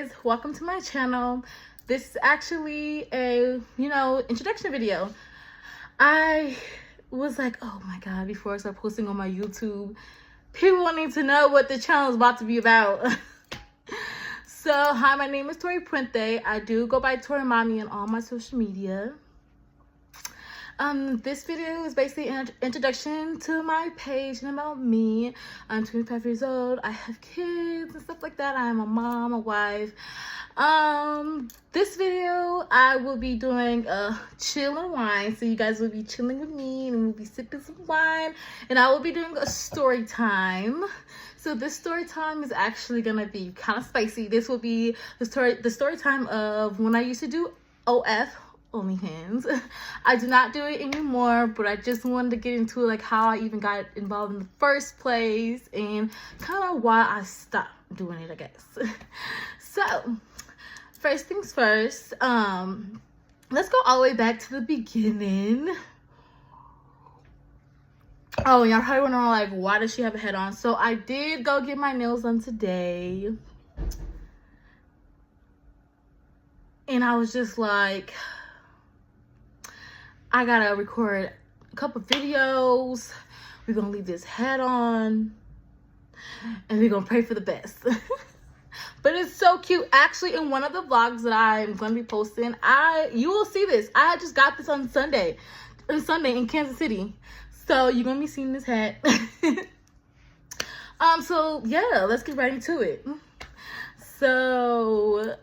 guys, welcome to my channel. This is actually a introduction video. I was like, oh my god, before I start posting on my YouTube, people need to know what the channel is about to be about. So hi, my name is Tori Puente. I do go by Tori Mommy on all my social media. This video is basically an introduction to my page and about me. I'm 25 years old. I have kids and stuff like that. I am a mom, a wife. This video I will be doing a chill and wine. So you guys will be chilling with me and we'll be sipping some wine. And I will be doing a story time. So this story time is actually gonna be kind of spicy. This will be the story time of when I used to do OF. OnlyFans. I do not do it anymore, but I just wanted to get into like how I even got involved in the first place and kind of why I stopped doing it, I guess. So first things first, let's go all the way back to the beginning. Oh, y'all probably wondering like, why does she have a head on? So I did go get my nails done today, and I was just like, I gotta record a couple videos. We're gonna leave this head on and we're gonna pray for the best. But it's so cute. Actually, in one of the vlogs that I'm gonna be posting, you will see this. I just got this on Sunday in Kansas City. So you're gonna be seeing this hat. So yeah, let's get right into it. So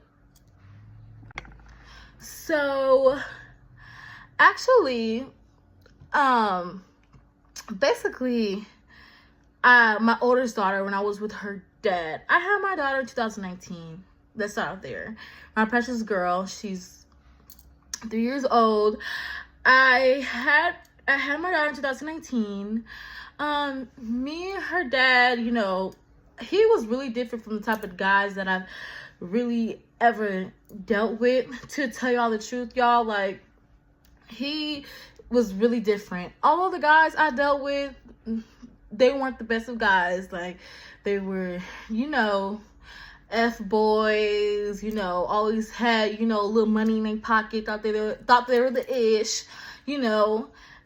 actually, basically, my oldest daughter, when I was with her dad, I had my daughter in 2019. Let's start out there. My precious girl, she's 3 years old. I had my daughter in 2019. Me and her dad, he was really different from the type of guys that I've really ever dealt with. To tell y'all the truth, y'all, like, he was really different. All of the guys I dealt with, they weren't the best of guys. Like, they were, F-boys, always had, a little money in their pocket, thought they were the ish,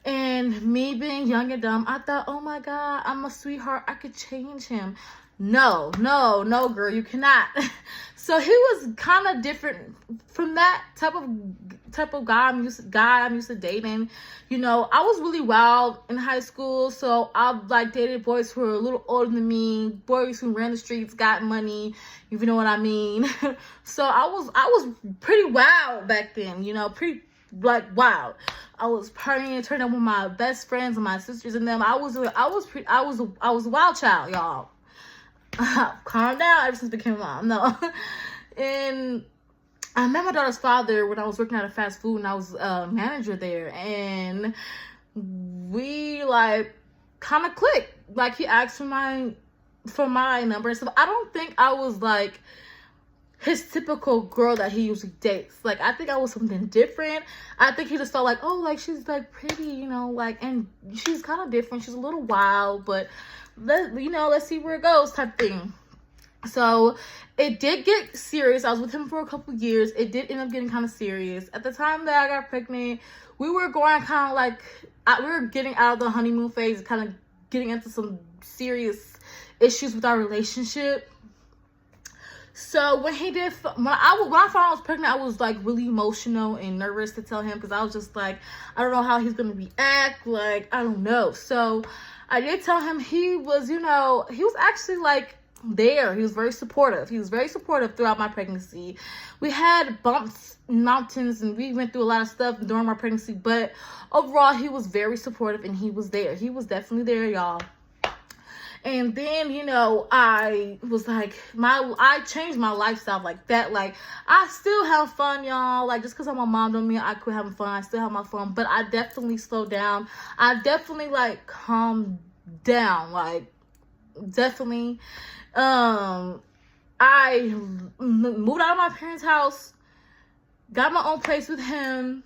And me being young and dumb, I thought, oh my God, I'm a sweetheart, I could change him. No, girl, you cannot. So he was kind of different from that type of guy I'm used to dating. I was really wild in high school, so I like dated boys who were a little older than me, boys who ran the streets, got money, if you know what I mean. So I was pretty wild back then, pretty like wild. I was partying, turning up with my best friends and my sisters and them. I was a wild child, y'all. Calm down ever since I became a mom. No. And I met my daughter's father when I was working at a fast food and I was a manager there, and we like kind of clicked. Like, he asked for my number and stuff. I don't think I was like his typical girl that he usually dates. Like, I think I was something different. I think he just felt like, oh, like, she's like pretty, and she's kind of different. She's a little wild, but let's see where it goes type thing. So it did get serious. I was with him for a couple years. It did end up getting kind of serious. At the time that I got pregnant, we were going kind of like, we were getting out of the honeymoon phase, kind of getting into some serious issues with our relationship. So when I found I was pregnant, I was like really emotional and nervous to tell him, because I was just like, I don't know how he's gonna react. Like, I don't know. So I did tell him. He was actually like there. He was very supportive. He was very supportive throughout my pregnancy. We had bumps, mountains, and we went through a lot of stuff during my pregnancy, but overall he was very supportive and he was there. He was definitely there, y'all. And then, I was like, I changed my lifestyle like that. Like, I still have fun, y'all. Like, just because I'm a mom don't mean I quit having fun. I still have my fun, but I definitely slowed down. I definitely, like, calmed down. Like, definitely. I moved out of my parents' house, got my own place with him.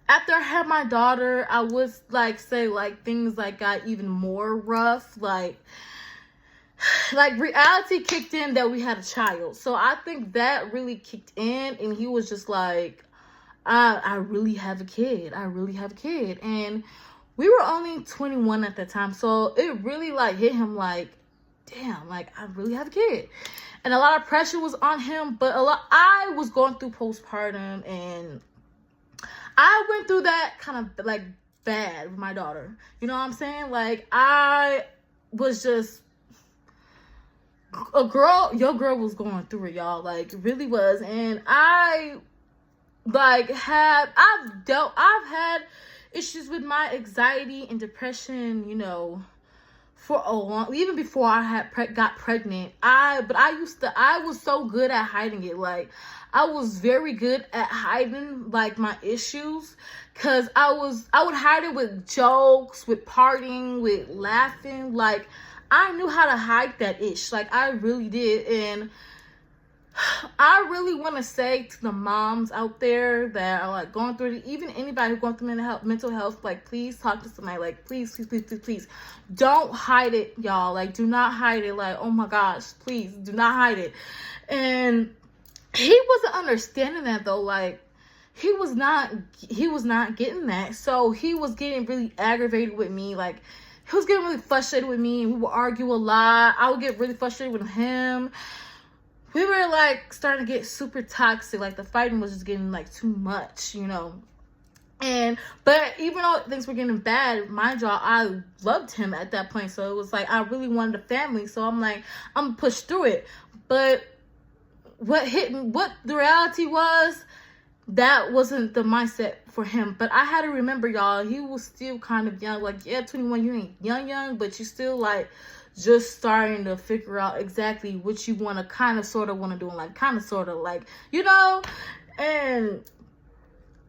After I had my daughter, I would like say like things like got even more rough. Like, like reality kicked in that we had a child. So I think that really kicked in, and he was just like, I really have a kid. I really have a kid. And we were only 21 at the time. So it really like hit him like, damn, like I really have a kid. And a lot of pressure was on him, but I was going through postpartum, and I went through that kind of like bad with my daughter. You know what I'm saying? Like I was just your girl was going through it, y'all. Like really was. And I've had issues with my anxiety and depression, you know, for a long, even before I got pregnant. I was so good at hiding it. Like I was very good at hiding like my issues, cuz I would hide it with jokes, with partying, with laughing. Like I knew how to hide that ish. Like I really did. And I really want to say to the moms out there that are like going through it, even anybody who's going through mental health, like please talk to somebody. Like please don't hide it, y'all. Like do not hide it. Like, oh my gosh, please do not hide it. And he wasn't understanding that though. Like he was not getting that. So he was getting really aggravated with me. Like he was getting really frustrated with me. We would argue a lot. I would get really frustrated with him. We were like starting to get super toxic. Like the fighting was just getting like too much, you know. But even though things were getting bad, mind y'all, I loved him at that point. So it was like I really wanted a family. So I'm like, I'm gonna push through it. But what the reality was, that wasn't the mindset for him. But I had to remember, y'all, he was still kind of young. Like, yeah, 21, you ain't young, but you still like just starting to figure out exactly what you want to kind of sort of want to do, and like kind of sort of like, you know. And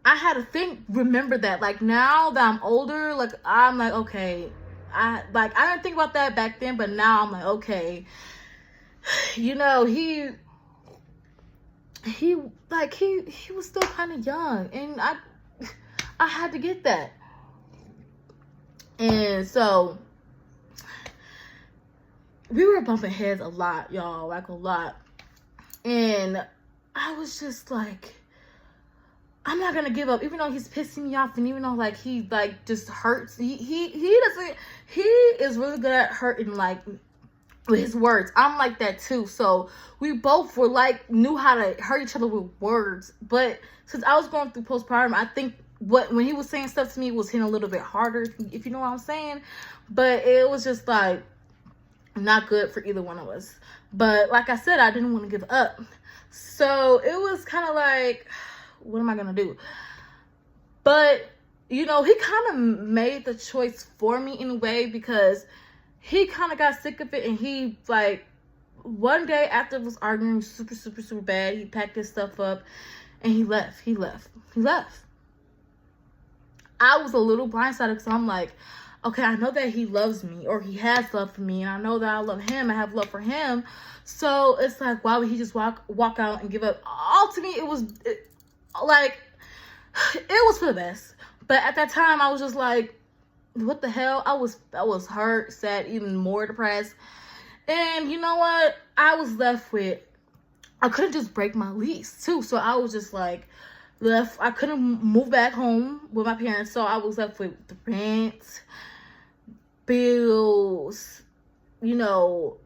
I had to remember that, like now that I'm older, like I'm like, okay, I didn't think about that back then, but now I'm like, okay, you know, he was still kind of young, and I had to get that. And so we were bumping heads a lot, y'all, like a lot. And I was just like, I'm not gonna give up, even though he's pissing me off, and even though like he like just hurts. He is really good at hurting, like with his words. I'm like that too. So we both were like knew how to hurt each other with words. But since I was going through postpartum, I think when he was saying stuff to me, it was hitting a little bit harder, if you know what I'm saying. But it was just like not good for either one of us. But like I said, I didn't want to give up. So it was kind of like, what am I gonna do? But you know, he kind of made the choice for me in a way, because he kind of got sick of it. And he like one day after it was arguing super bad, he packed his stuff up and he left. I was a little blindsided, because I'm like, okay, I know that he loves me, or he has love for me, and I know that I love him, I have love for him. So it's like, why would he just walk out and give up? All to me, it was for the best. But at that time, I was just like, what the hell? I was hurt, sad, even more depressed. And you know what? I was left with, I couldn't just break my lease too. So I was just like left. I couldn't move back home with my parents. So I was left with the rent, bills, you know,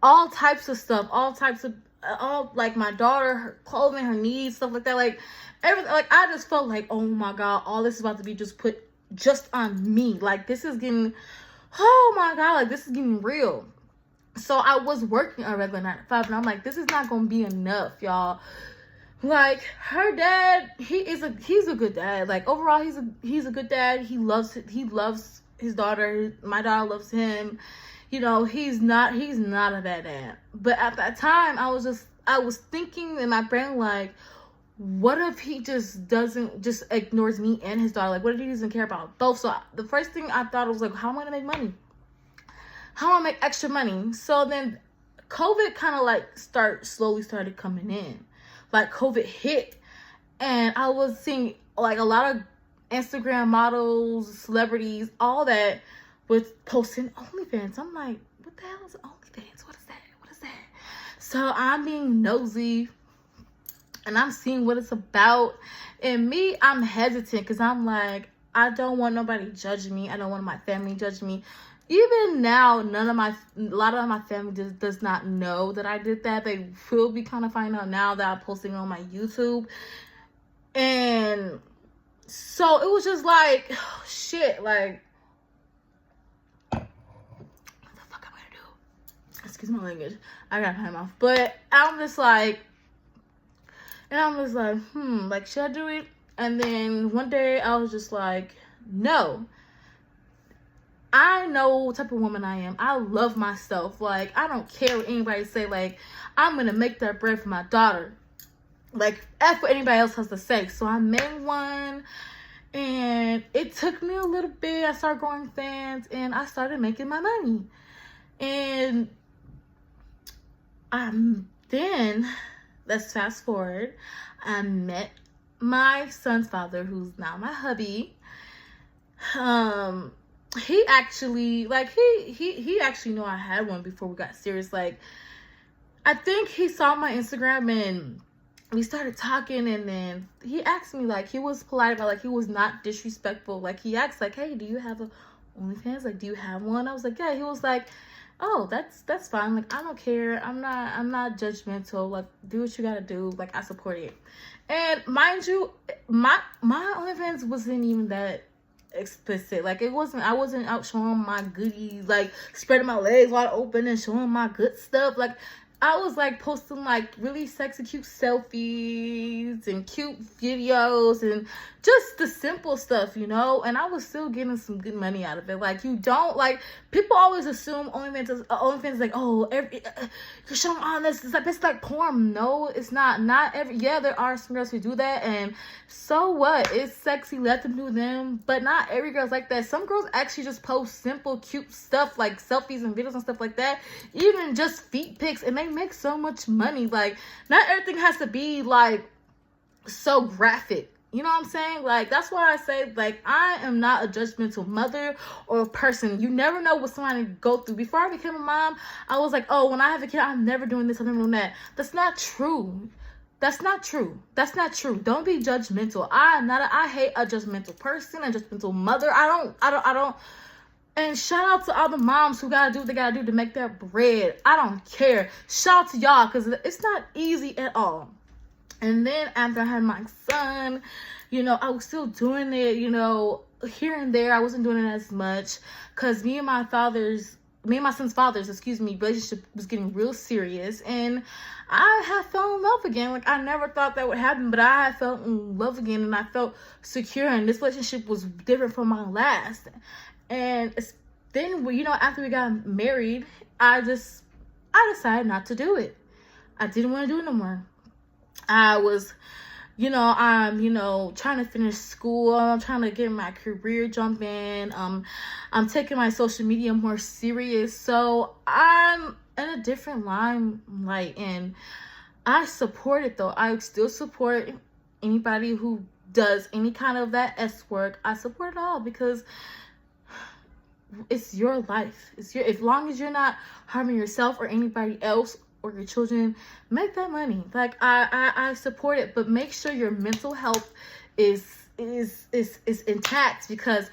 all types of stuff, all like my daughter, her clothing, her needs, stuff like that. Like everything. Like I just felt like, oh my God, all this is about to be just put just on me. Like this is getting, oh my God, like this is getting real. So I was working a regular 9 to 5, and I'm like, this is not gonna be enough, y'all. Like her dad, he's a good dad. Like overall, he's a good dad. He loves his daughter. My daughter loves him. You know, he's not a bad dad. But at that time, I was thinking in my brain, like, what if he just ignores me and his daughter? Like, what if he doesn't care about both? So the first thing I thought was like, how am I gonna make money? How am I make extra money? So then COVID kind of like slowly started coming in. Like COVID hit, and I was seeing like a lot of Instagram models, celebrities, all that was posting OnlyFans. I'm like, what the hell is OnlyFans? What is that? What is that? So I'm being nosy and I'm seeing what it's about. And me, I'm hesitant because I'm like, I don't want nobody judging me. I don't want my family judging me. Even now, a lot of my family does not know that I did that. They will be kind of finding out now that I'm posting on my YouTube. And so it was just like, oh, shit, like, what the fuck am I gonna do? Excuse my language. I got my mouth. But I'm just like, like, should I do it? And then one day I was just like, no. I know what type of woman I am. I love myself. Like, I don't care what anybody say. Like, I'm going to make that bread for my daughter. Like, F what anybody else has to say. So I made one. And it took me a little bit. I started growing fans. And I started making my money. And then, let's fast forward. I met my son's father, who's now my hubby. He actually, like, he actually knew I had one before we got serious. Like, I think he saw my Instagram and we started talking, and then he asked me, like, he was polite about, like, he was not disrespectful. Like, he asked, like, hey, do you have a OnlyFans? Like, do you have one? I was like, yeah. He was like, oh, that's fine. Like, I don't care. I'm not judgmental. Like, do what you gotta do. Like, I support it. And mind you, my OnlyFans wasn't even that explicit. Like, I wasn't out showing my goodies, like spreading my legs wide open and showing my good stuff. Like, I was like posting like really sexy cute selfies and cute videos and just the simple stuff, you know, and I was still getting some good money out of it. Like, you don't, like, people always assume OnlyFans is like, oh, you're showing all this, it's like porn. No, it's not. Yeah, there are some girls who do that, and so what? It's sexy, let them do them, but not every girl's like that. Some girls actually just post simple cute stuff like selfies and videos and stuff like that, even just feet pics, and they make so much money. Like, not everything has to be like so graphic. You know what I'm saying? Like, that's why I say, like, I am not a judgmental mother or a person. You never know what somebody go through. Before I became a mom, I was like, oh, when I have a kid, I'm never doing this, I'm never doing that. That's not true. That's not true. That's not true. Don't be judgmental. I hate a judgmental person, a judgmental mother. I don't. And shout out to all the moms who gotta do what they gotta do to make that bread. I don't care. Shout out to y'all, because it's not easy at all. And then after I had my son, you know, I was still doing it, you know, here and there. I wasn't doing it as much because me and my son's father's, relationship was getting real serious. And I had fell in love again. Like, I never thought that would happen, but I had felt in love again, and I felt secure. And this relationship was different from my last. And then, you know, after we got married, I decided not to do it. I didn't want to do it no more. I was, I'm, trying to finish school. I'm trying to get my career jumping. I'm taking my social media more serious. So I'm in a different limelight, and I support it though. I still support anybody who does any kind of that S work. I support it all because it's your life. As long as you're not harming yourself or anybody else or your children, make that money. Like, I support it, but make sure your mental health is intact, because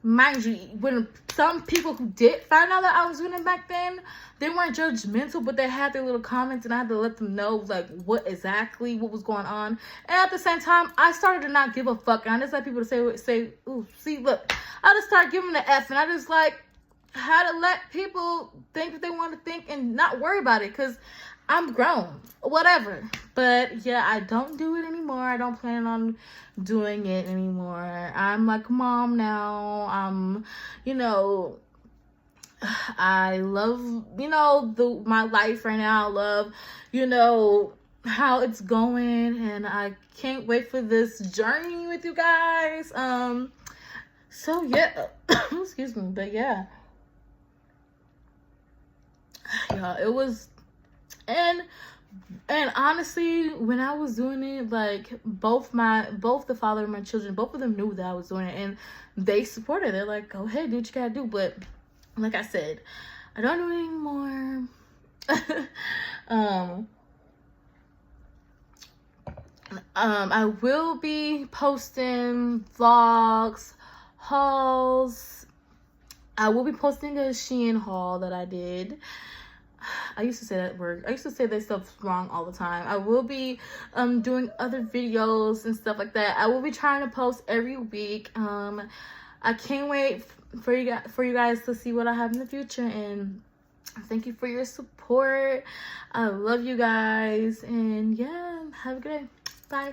mind you, when some people who did find out that I was doing it back then, they weren't judgmental, but they had their little comments, and I had to let them know like what was going on. And at the same time, I started to not give a fuck, and I just let people say, ooh, see, look, I just started giving the F, and I just like how to let people think what they want to think and not worry about it, because I'm grown, whatever. But yeah, I don't do it anymore. I don't plan on doing it anymore. I'm like mom now. I love, my life right now. I love, how it's going, and I can't wait for this journey with you guys. So yeah, excuse me, but yeah. Yeah, it was, and honestly, when I was doing it, like both the father and my children, both of them knew that I was doing it, and they supported it. They're like, go ahead, do what you gotta do. But like I said, I don't do it anymore. I will be posting vlogs, hauls. I will be posting a Shein haul that I did. I used to say that word. I used to say that stuff wrong all the time. I will be doing other videos and stuff like that. I will be trying to post every week. I can't wait for you guys to see what I have in the future, and thank you for your support. I love you guys, and yeah, have a good day. Bye.